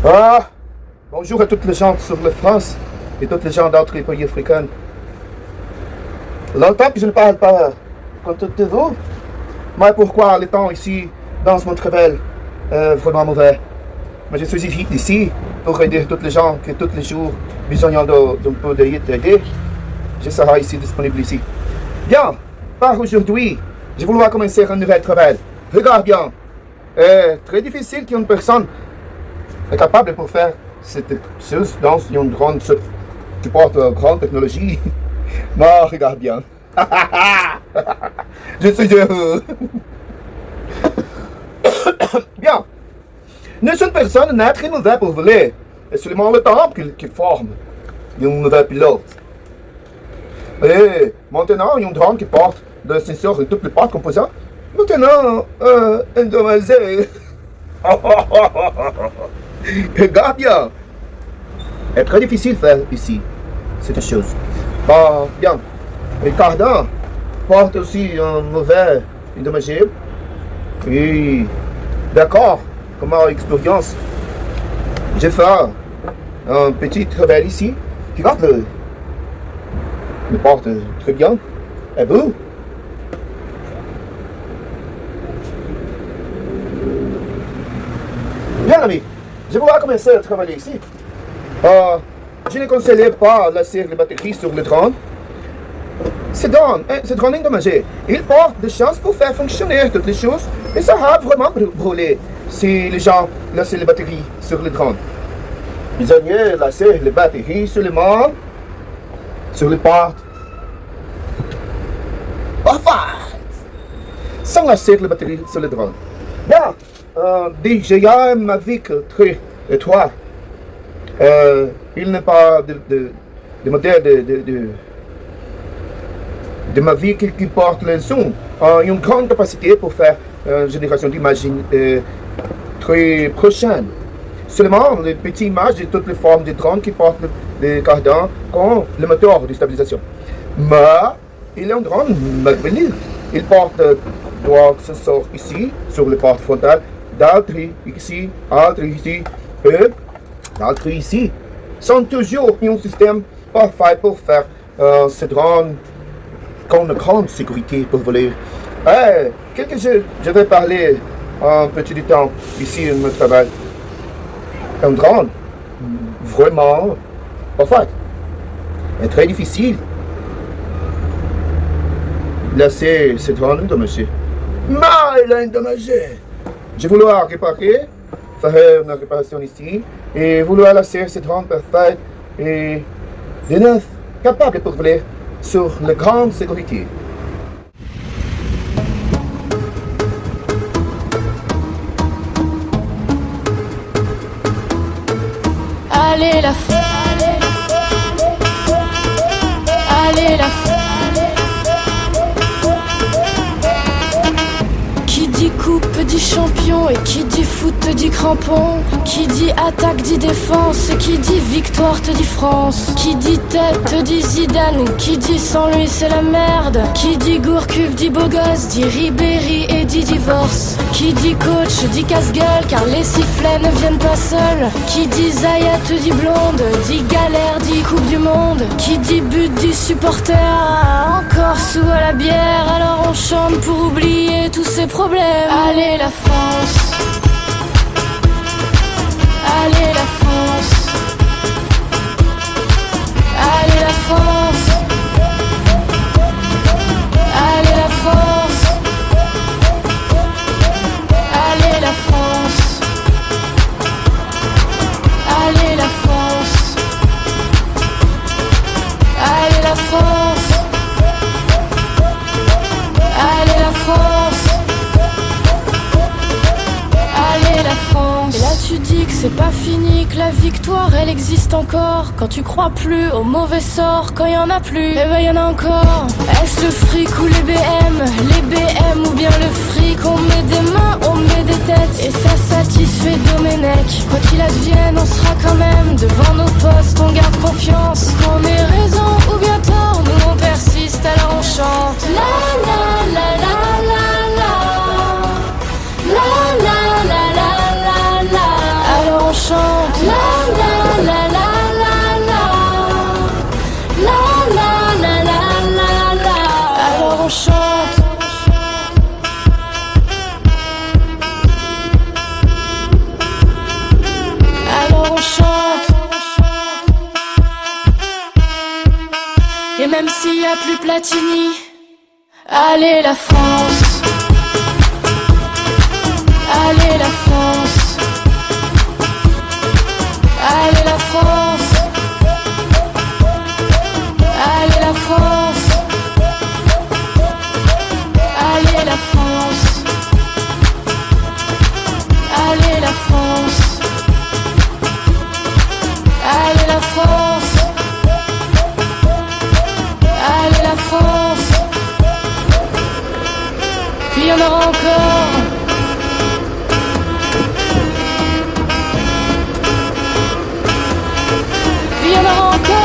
Ah, bonjour à toutes les gens sur la France et toutes les gens d'autres pays africains. Longtemps que je ne parle pas comme toutes de vous. Mais pourquoi le temps ici, dans mon travail, est vraiment mauvais? Mais je suis ici pour aider toutes les gens qui tous les jours besoin d'un peu d'aide. Je serai ici disponible ici. Bien, par aujourd'hui, je voulais commencer un nouvel travail. Regarde bien. Très difficile qu'une personne est capable de faire cette chose dans une grande qui porte grande technologie. Mais regarde bien. Je suis heureux. Bien. Nous sommes personne n'est très mauvais pour voler. C'est seulement le temps qui forme un mauvais pilote. Et maintenant, il y a un drone qui porte des senseurs et toutes les parts composantes. Maintenant, endommagé. Regarde bien. C'est très difficile de faire ici cette chose. Bien. Ricardo porte aussi un mauvais endommagé. Et d'accord, comme expérience, j'ai fait un petit travail ici. Regarde le porte très bien. Et vous? Bien ami, je voulais commencer à travailler ici. Je ne conseille pas de laisser les batteries sur le drone. Ce drone endommagé, il porte des chances pour faire fonctionner toutes les choses et ça va vraiment brûler si les gens laissent les batteries sur le drone. Ils ont mieux laisser les batteries seulement sur les portes. Parfait! Sans laisser les batteries sur le drone. Bien, déjà ma vie très étroite. Il n'est pas de modèle de ma vie qui porte le son. Une grande capacité pour faire une génération d'images très prochaine. Seulement les petites images de toutes les formes de drones qui portent le cardan comme le moteur de stabilisation. Mais il est un drone merveilleux. Il porte trois sensors ici, sur le porte frontal, d'autres ici, d'autres ici, et d'autres ici. Sont toujours un système parfait pour faire ce drone qu'on a grande sécurité pour voler. Quelque chose, je vais parler un petit du temps ici dans mon travail. Un drone vraiment parfait et très difficile. Laisser ce drone endommagé. Mal endommagé. Je voulais réparer, faire une réparation ici et vouloir laisser ce drone parfait et de neuf capable pour voler sur la grande sécurité. Allez la fête, allez la fête. Qui dit coupe dit champion et qui dit foot dit crampon. Qui dit attaque dit défense, qui dit victoire te dit France. Qui dit tête te dit Zidane, qui dit sans lui c'est la merde. Qui dit Gourcuff dit beau gosse, dit Ribéry et dit divorce. Qui dit coach dit casse-gueule car les sifflets ne viennent pas seuls. Qui dit Zaya te dit blonde, dit galère dit coupe du monde. Qui dit but dit supporter, encore sous à la bière. Alors on chante pour oublier tous ces problèmes. Allez la France, allez la France, allez la France, allez la France, allez la France, allez la France, allez la France, allez la France. Allez la France. Et là tu dis que c'est pas fini, que la victoire elle existe encore. Quand tu crois plus au mauvais sort, quand y en a plus, eh ben y en a encore. Est-ce le fric ou les BM ou bien le fric? On met des mains, on met des têtes et ça satisfait Domenech. Quoi qu'il advienne, on sera quand même devant nos postes, on garde confiance. Qu'on ait raison ou bien tort, nous on persiste alors on chante. La la la la la la, la la la la la la. Alors on chante. chante. La la la la la la. La la la la la la. Alors on chante. Alors on chante. Et même s'il y a plus Platini, allez la France. Allez la France. Allez la France. Allez la France. Allez la France. Allez la France. Allez la France. Allez la France. Puis il y en aura encore. Puis il y en aura encore.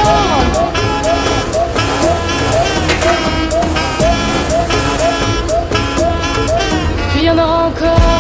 Puis il y en aura encore.